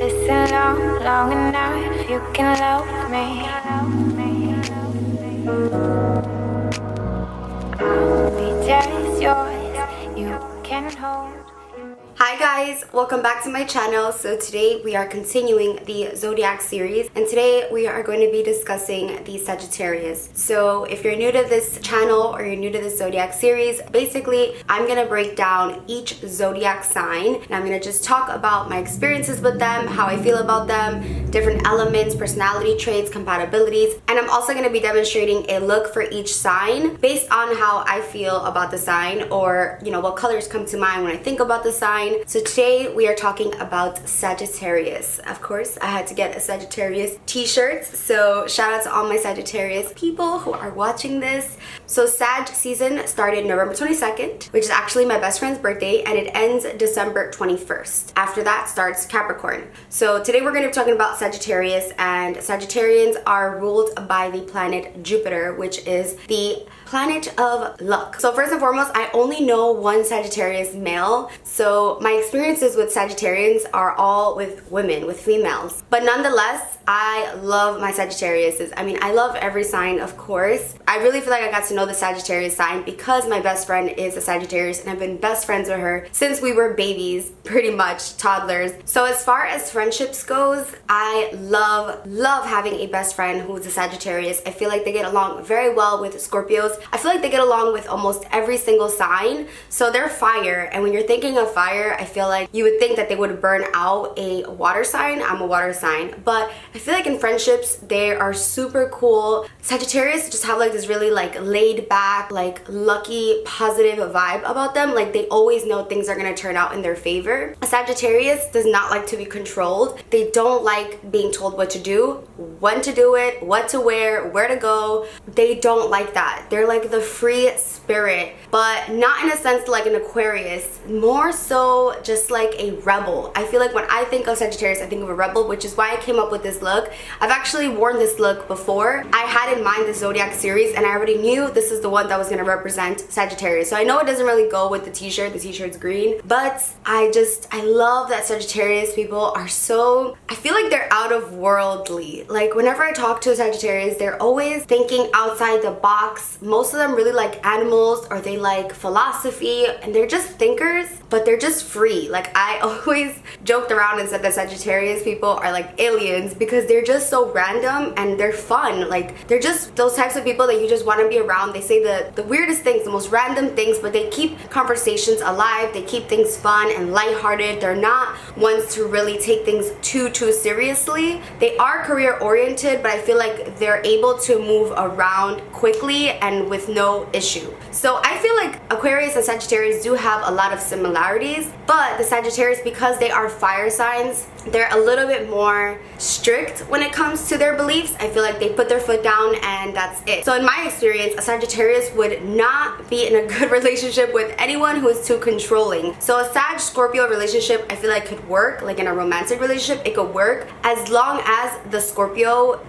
listen long enough, you can love me. I'll be just yours, you can hold. Hi guys, welcome back to my channel. So today we are continuing the Zodiac series, and today we are going to be discussing the Sagittarius. So if you're new to this channel or you're new to the Zodiac series, basically I'm going to break down each Zodiac sign and I'm going to just talk about my experiences with them, how I feel about them, different elements, personality traits, compatibilities, and I'm also going to be demonstrating a look for each sign based on how I feel about the sign, or what colors come to mind when I think about the sign. So today we are talking about Sagittarius. Of course, I had to get a Sagittarius t-shirt, so shout out to all my Sagittarius people who are watching this. So Sag season started November 22nd, which is actually my best friend's birthday, and it ends December 21st. After that starts Capricorn. So today we're going to be talking about Sagittarius, and Sagittarians are ruled by the planet Jupiter, which is the planet of luck. So first and foremost, I only know one Sagittarius male, so my experiences with Sagittarians are all with women, with females. But nonetheless, I love my Sagittariuses. I mean, I love every sign, of course. I really feel like I got to know the Sagittarius sign because my best friend is a Sagittarius and I've been best friends with her since we were babies, pretty much toddlers. So as far as friendships goes, I love having a best friend who's a Sagittarius. I feel like they get along very well with Scorpios. I feel like they get along with almost every single sign. So they're fire, and when you're thinking of fire, I feel like you would think that they would burn out a water sign. I'm a water sign, but I feel like in friendships they are super cool. Sagittarius just have like this really like laid back, like lucky, positive vibe about them. Like they always know things are gonna turn out in their favor. A Sagittarius does not like to be controlled. They don't like being told what to do, when to do it, what to wear, where to go. They don't like that. They're like the free spirit, but not in a sense like an Aquarius, more so just like a rebel. I feel like when I think of Sagittarius, I think of a rebel, which is why I came up with this look. I've actually worn this look before. I had in mind the Zodiac series and I already knew this is the one that was going to represent Sagittarius. So I know it doesn't really go with the t-shirt. The t-shirt's green, but I love that Sagittarius people are so, I feel like they're out of worldly. Like whenever I talk to a Sagittarius, they're always thinking outside the box. Most of them really like animals, or they like philosophy, and they're just thinkers, but they're just free. Like I always joked around and said that Sagittarius people are like aliens because they're just so random and they're fun. Like they're just those types of people that you just want to be around. They say the weirdest things, the most random things, but they keep conversations alive. They keep things fun and lighthearted. They're not ones to really take things too seriously. They are career oriented, but I feel like they're able to move around quickly and with no issue. So I feel like Aquarius and Sagittarius do have a lot of similarities, but the Sagittarius, because they are fire signs, they're a little bit more strict when it comes to their beliefs. I feel like they put their foot down and that's it. So in my experience, a Sagittarius would not be in a good relationship with anyone who is too controlling. So a Sag-Scorpio relationship, I feel like could work, like in a romantic relationship, it could work as long as the Scorpio,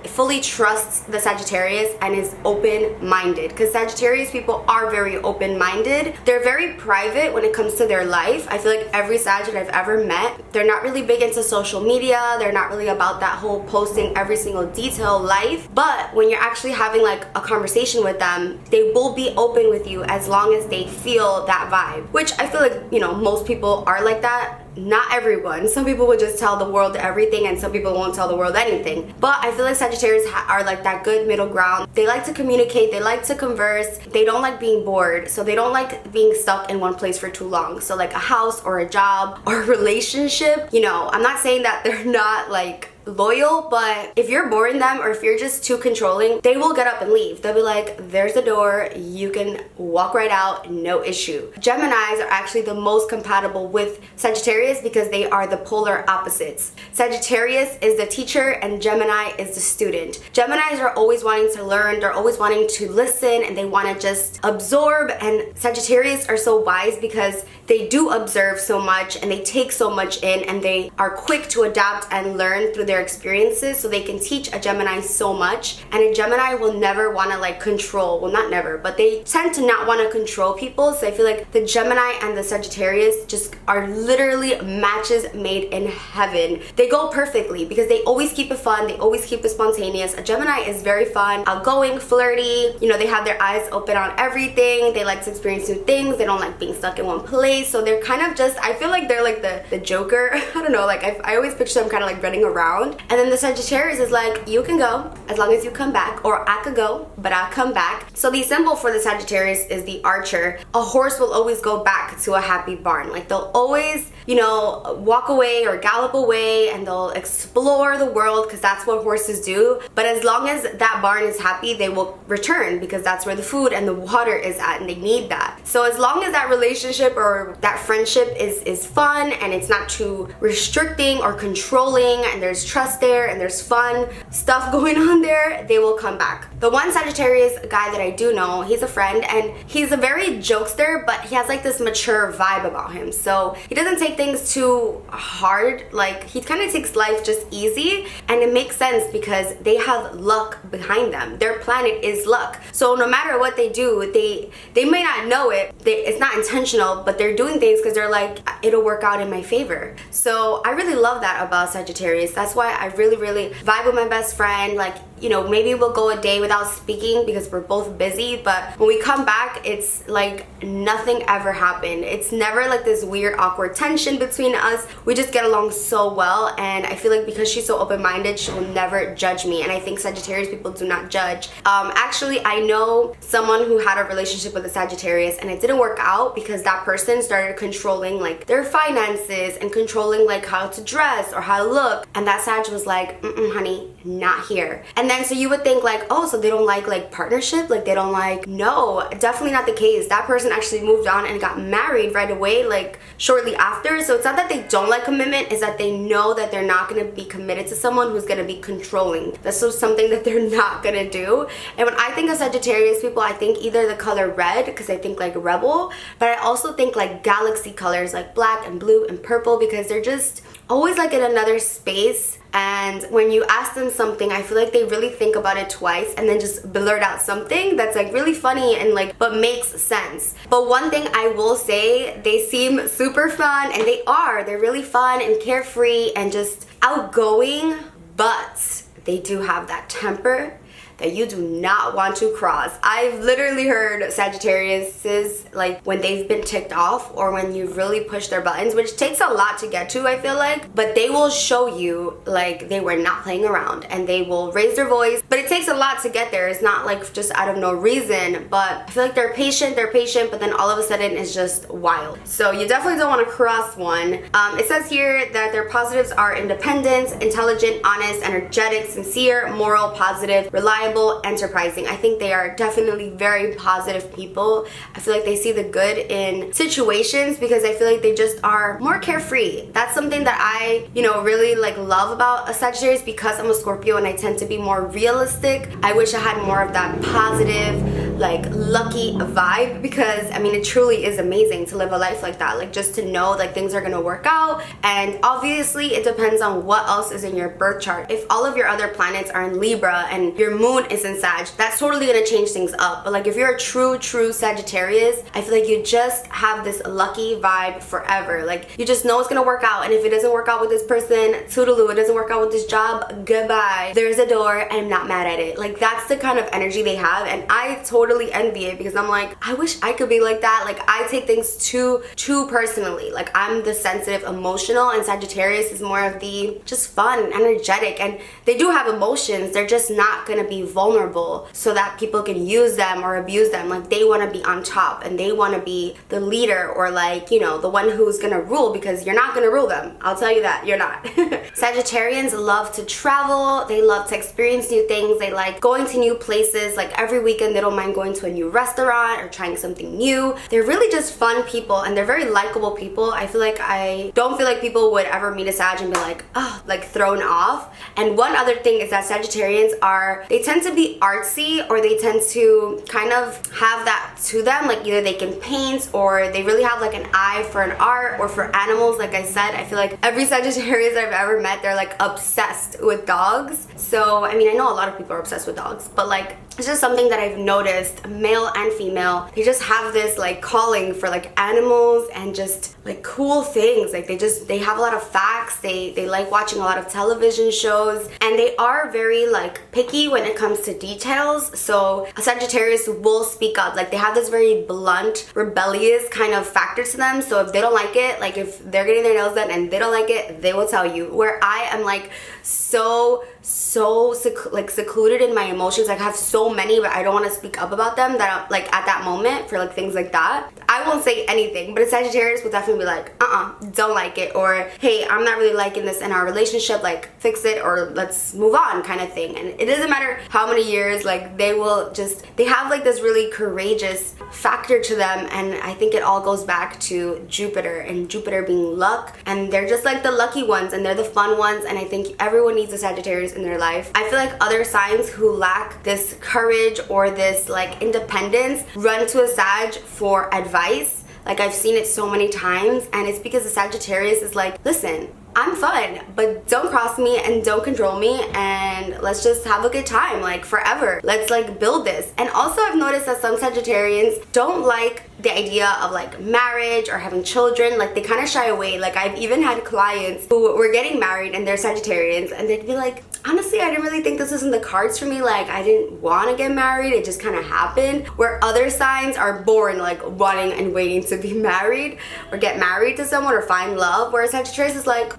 fully trusts the Sagittarius and is open-minded. Because Sagittarius people are very open-minded. They're very private when it comes to their life. I feel like every Sag that I've ever met, they're not really big into social media. They're not really about that whole posting every single detail life. But when you're actually having like a conversation with them, they will be open with you as long as they feel that vibe, which I feel like, most people are like that. Not everyone. Some people will just tell the world everything and some people won't tell the world anything. But I feel like Sagittarius are like that good middle ground. They like to communicate, they like to converse, they don't like being bored, so they don't like being stuck in one place for too long. So like a house or a job or a relationship, I'm not saying that they're not like loyal, but if you're boring them or if you're just too controlling, they will get up and leave. They'll be like, there's the door, you can walk right out, no issue. Geminis are actually the most compatible with Sagittarius because they are the polar opposites. Sagittarius is the teacher and Gemini is the student. Geminis are always wanting to learn, they're always wanting to listen, and they want to just absorb, and Sagittarius are so wise because they do observe so much and they take so much in, and they are quick to adapt and learn through their experiences, so they can teach a Gemini so much. And a Gemini will never want to like control, well, not never, but they tend to not want to control people. So I feel like the Gemini and the Sagittarius just are literally matches made in heaven. They go perfectly because they always keep it fun, they always keep it spontaneous. A Gemini is very fun, outgoing, flirty, you know, they have their eyes open on everything, they like to experience new things, they don't like being stuck in one place. So they're kind of just, I feel like they're like the Joker. I don't know, like I always picture them kind of like running around. And then the Sagittarius is like, you can go as long as you come back, or I could go but I'll come back. So the symbol for the Sagittarius is the archer. A horse will always go back to a happy barn. Like they'll always, you know, walk away or gallop away, and they'll explore the world because that's what horses do. But as long as that barn is happy, they will return because that's where the food and the water is at, and they need that. So as long as that relationship or that friendship is fun and it's not too restricting or controlling, and there's trust there and there's fun stuff going on there, they will come back. The one Sagittarius guy that I do know, he's a friend, and he's a very jokester, but he has like this mature vibe about him. So he doesn't take things too hard, like he kind of takes life just easy, and it makes sense because they have luck behind them. Their planet is luck. So no matter what they do, they may not know it, it's not intentional, but they're doing things because they're like, it'll work out in my favor. So I really love that about Sagittarius. That's why I really vibe with my best friend. Like, you know, maybe we'll go a day without speaking because we're both busy, but when we come back, it's like nothing ever happened. It's never like this weird awkward tension between us. We just get along so well, and I feel like because she's so open-minded, she will never judge me. And I think Sagittarius people do not judge. Actually, I know someone who had a relationship with a Sagittarius, and it didn't work out because that person started controlling like their finances and controlling like how to dress or how to look, and that Sag was like, honey, not here. And then so you would think like, oh, so they don't like partnership, like they don't like, no, definitely not the case. That person actually moved on and got married right away, like shortly after. So it's not that they don't like commitment, it's that they know that they're not going to be committed to someone who's going to be controlling. That's so something that they're not going to do. And when I think of Sagittarius people, I think either the color red, because I think like rebel, but I also think like galaxy colors like black and blue and purple, because they're just always like in another space. And when you ask them something, I feel like they really think about it twice and then just blurt out something that's like really funny and like but makes sense. But one thing I will say, they seem super fun, and they're really fun and carefree and just outgoing, but they do have that temper that you do not want to cross. I've literally heard Sagittariuses, like when they've been ticked off or when you really push their buttons, which takes a lot to get to, I feel like, but they will show you like they were not playing around, and they will raise their voice, but it takes a lot to get there. It's not like just out of no reason, but I feel like they're patient, but then all of a sudden it's just wild. So you definitely don't want to cross one. It says here that their positives are independent, intelligent, honest, energetic, sincere, moral, positive, reliable, enterprising. I think they are definitely very positive people. I feel like they see the good in situations because I feel like they just are more carefree. That's something that I, you know, really like love about a Sagittarius, because I'm a Scorpio and I tend to be more realistic. I wish I had more of that positive, like lucky vibe, because I mean it truly is amazing to live a life like that, like just to know like things are gonna work out. And obviously it depends on what else is in your birth chart. If all of your other planets are in Libra and your moon is in Sag, that's totally gonna change things up. But like if you're a true Sagittarius, I feel like you just have this lucky vibe forever. Like you just know it's gonna work out, and if it doesn't work out with this person, toodaloo, it doesn't work out with this job, goodbye. There's a door and I'm not mad at it. Like that's the kind of energy they have, and I totally envy it because I'm like, I wish I could be like that. Like I take things too personally. Like I'm the sensitive, emotional, and Sagittarius is more of the just fun, energetic, and they do have emotions. They're just not gonna be vulnerable so that people can use them or abuse them. Like they want to be on top and they want to be the leader, or like, you know, the one who's gonna rule, because you're not gonna rule them. I'll tell you that, you're not. Sagittarians love to travel, they love to experience new things, they like going to new places. Like every weekend they don't mind going to a new restaurant or trying something new. They're really just fun people and they're very likable people. I don't feel like people would ever meet a Sag and be like, oh, like thrown off. And one other thing is that Sagittarians they tend to be artsy, or they tend to kind of have that to them. Like either they can paint, or they really have like an eye for an art or for animals. Like I said, I feel like every Sagittarius I've ever met, they're like obsessed with dogs. So I mean, I know a lot of people are obsessed with dogs, but like it's just something that I've noticed, male and female, they just have this like calling for like animals and just like cool things. Like they have a lot of facts, they like watching a lot of television shows, and they are very like picky when it comes to details. So a Sagittarius will speak up. Like they have this very blunt, rebellious kind of factor to them. So if they don't like it, like if they're getting their nails done and they don't like it, they will tell you. Where I am like so secluded in my emotions. Like I have so many, but I don't want to speak up about them, that I'm, like at that moment for like things like that, I won't say anything. But a Sagittarius will definitely be like, don't like it, or hey, I'm not really liking this in our relationship, like fix it or let's move on kind of thing. And it doesn't matter how many years, like they have like this really courageous factor to them. And I think it all goes back to Jupiter, and Jupiter being luck, and they're just like the lucky ones and they're the fun ones. And I think everyone needs a Sagittarius in their life. I feel like other signs who lack this courage or this like independence run to a Sag for advice. Like I've seen it so many times, and it's because the Sagittarius is like, listen, I'm fun, but don't cross me and don't control me, and let's just have a good time, like forever. Let's like build this. And also I've noticed that some Sagittarians don't like the idea of like marriage or having children. Like they kind of shy away. Like I've even had clients who were getting married and they're Sagittarians, and they'd be like, honestly, I didn't really think this was in the cards for me. Like I didn't want to get married, it just kind of happened. Where other signs are born like wanting and waiting to be married or get married to someone or find love, whereas Sagittarius is like,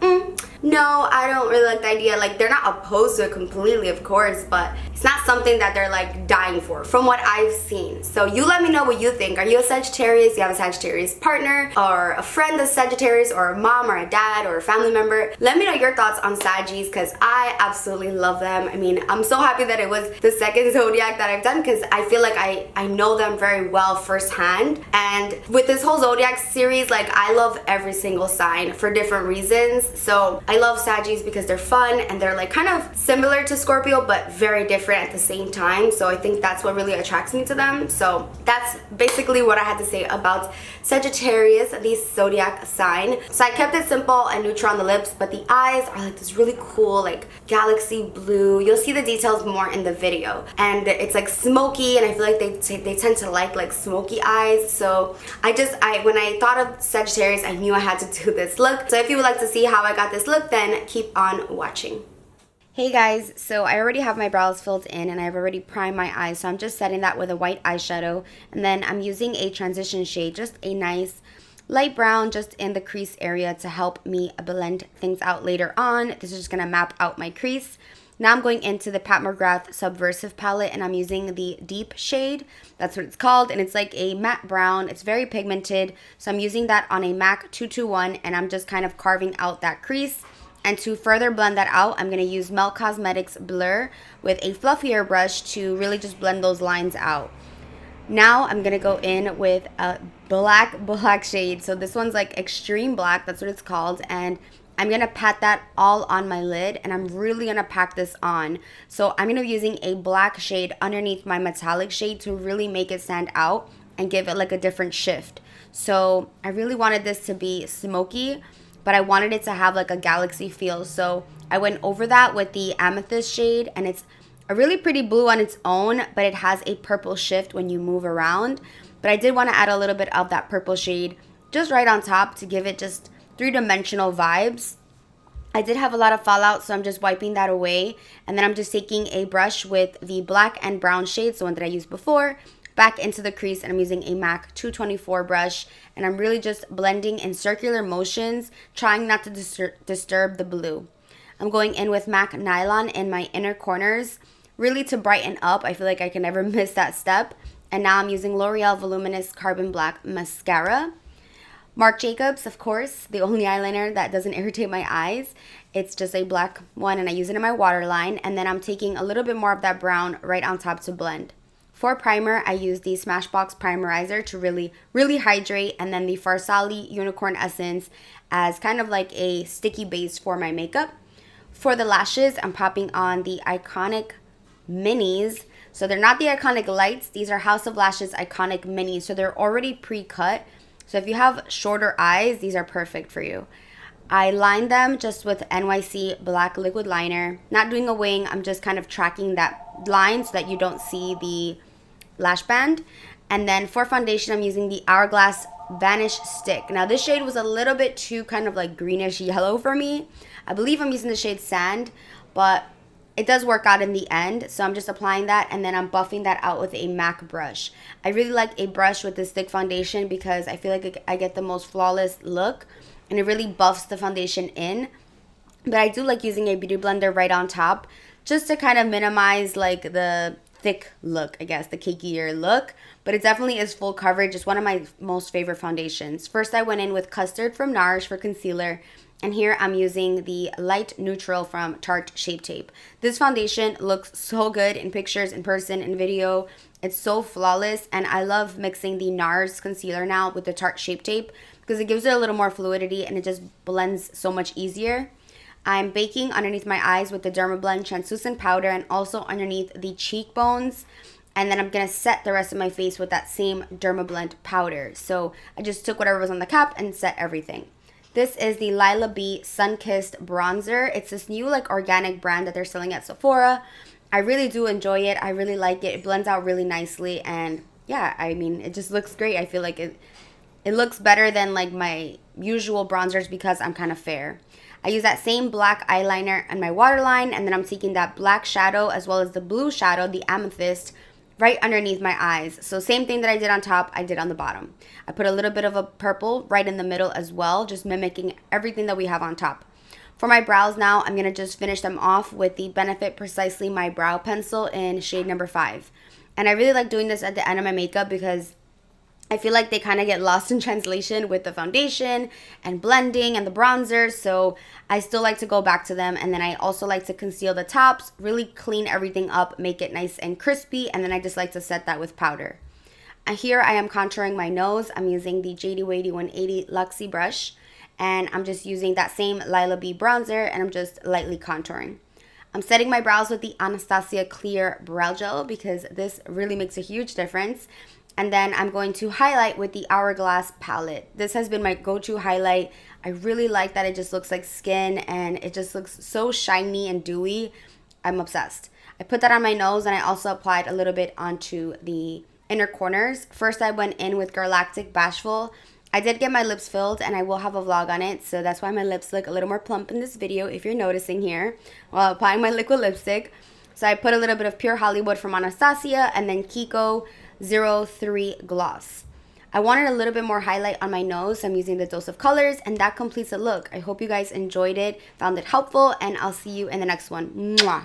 no, I don't really like the idea. Like they're not opposed to it completely, of course, but it's not something that they're like dying for, from what I've seen. So you let me know what you think. Are you a Sagittarius? You have a Sagittarius partner, or a friend that's Sagittarius, or a mom or a dad or a family member? Let me know your thoughts on Saggies, because I absolutely love them. I mean, I'm so happy that it was the second Zodiac that I've done, because I feel like I know them very well firsthand. And with this whole Zodiac series, like I love every single sign for different reasons. So I love Saggies because they're fun and they're like kind of similar to Scorpio but very different at the same time. So I think that's what really attracts me to them. So that's basically what I had to say about Sagittarius, the Zodiac sign. So I kept it simple and neutral on the lips, but the eyes are like this really cool like galaxy blue. You'll see the details more in the video, and it's like smoky, and I feel like they tend to like smoky eyes. So when I thought of Sagittarius, I knew I had to do this look. So if you would like to see how I got this look, then keep on watching. Hey guys, so I already have my brows filled in and I've already primed my eyes, so I'm just setting that with a white eyeshadow, and then I'm using a transition shade, just a nice light brown just in the crease area to help me blend things out later on. This is just going to map out my crease. Now I'm going into the Pat McGrath Subversive palette, and I'm using the deep shade. That's what it's called, and it's like a matte brown. It's very pigmented, so I'm using that on a MAC 221, and I'm just kind of carving out that crease. And to further blend that out, I'm going to use Melt Cosmetics Blur with a fluffier brush to really just blend those lines out. Now I'm going to go in with a black shade. So this one's like extreme black, that's what it's called. And I'm going to pat that all on my lid, and I'm really going to pack this on. So I'm going to be using a black shade underneath my metallic shade to really make it stand out and give it like a different shift. So I really wanted this to be smoky, but I wanted it to have like a galaxy feel. So I went over that with the Amethyst shade, and it's a really pretty blue on its own, but it has a purple shift when you move around. But I did want to add a little bit of that purple shade just right on top to give it just three-dimensional vibes. I did have a lot of fallout, so I'm just wiping that away. And then I'm just taking a brush with the black and brown shades, the one that I used before, back into the crease, and I'm using a MAC 224 brush, and I'm really just blending in circular motions, trying not to disturb the blue. I'm going in with MAC Nylon in my inner corners, really to brighten up. I feel like I can never miss that step. And now I'm using L'Oreal Voluminous Carbon Black Mascara. Marc Jacobs, of course, the only eyeliner that doesn't irritate my eyes. It's just a black one and I use it in my waterline. And then I'm taking a little bit more of that brown right on top to blend. For primer, I use the Smashbox Primerizer to really hydrate, and then the Farsali Unicorn Essence as kind of like a sticky base for my makeup. For the lashes, I'm popping on the Iconic Minis. So they're not the Iconic Lights. These are House of Lashes Iconic Minis. So they're already pre-cut. So if you have shorter eyes, these are perfect for you. I line them just with NYC Black Liquid Liner. Not doing a wing. I'm just kind of tracking that line so that you don't see the lash band. And then for foundation, I'm using the Hourglass Vanish Stick. Now this shade was a little bit too kind of like greenish yellow for me. I believe I'm using the shade Sand, but it does work out in the end. So I'm just applying that and then I'm buffing that out with a MAC brush. I really like a brush with this thick foundation because I feel like I get the most flawless look and it really buffs the foundation in. But I do like using a beauty blender right on top just to kind of minimize like the thick look, I guess, the cakier look, but it definitely is full coverage. It's one of my most favorite foundations. First, I went in with Custard from NARS for concealer, and here I'm using the Light Neutral from Tarte Shape Tape. This foundation looks so good in pictures, in person, in video. It's so flawless, and I love mixing the NARS concealer now with the Tarte Shape Tape because it gives it a little more fluidity and it just blends so much easier. I'm baking underneath my eyes with the Dermablend translucent powder and also underneath the cheekbones. And then I'm going to set the rest of my face with that same Dermablend powder. So I just took whatever was on the cap and set everything. This is the Lila B Sun-Kissed Bronzer. It's this new like organic brand that they're selling at Sephora. I really do enjoy it. I really like it. It blends out really nicely. And yeah, I mean, it just looks great. I feel like it looks better than like my usual bronzers because I'm kind of fair. I use that same black eyeliner on my waterline, and then I'm taking that black shadow as well as the blue shadow, the amethyst, right underneath my eyes. So same thing that I did on top, I did on the bottom. I put a little bit of a purple right in the middle as well, just mimicking everything that we have on top. For my brows now, I'm going to just finish them off with the Benefit Precisely My Brow Pencil in shade number 5. And I really like doing this at the end of my makeup because I feel like they kind of get lost in translation with the foundation and blending and the bronzers, so I still like to go back to them. And then I also like to conceal the tops, really clean everything up, make it nice and crispy, and then I just like to set that with powder. And here I am contouring my nose. I'm using the JD Wady 180 Luxie brush, and I'm just using that same Lila B bronzer, and I'm just lightly contouring. I'm setting my brows with the Anastasia Clear Brow Gel because this really makes a huge difference. And then I'm going to highlight with the Hourglass palette. This has been my go-to highlight. I really like that it just looks like skin and it just looks so shiny and dewy. I'm obsessed. I put that on my nose and I also applied a little bit onto the inner corners. First I went in with Girlactik Bashful. I did get my lips filled and I will have a vlog on it. So that's why my lips look a little more plump in this video if you're noticing here while applying my liquid lipstick. So I put a little bit of Pure Hollywood from Anastasia and then Kiko 03 Gloss. I wanted a little bit more highlight on my nose. I'm using the Dose of Colors and that completes the look. I hope you guys enjoyed it, found it helpful, and I'll see you in the next one. Mwah!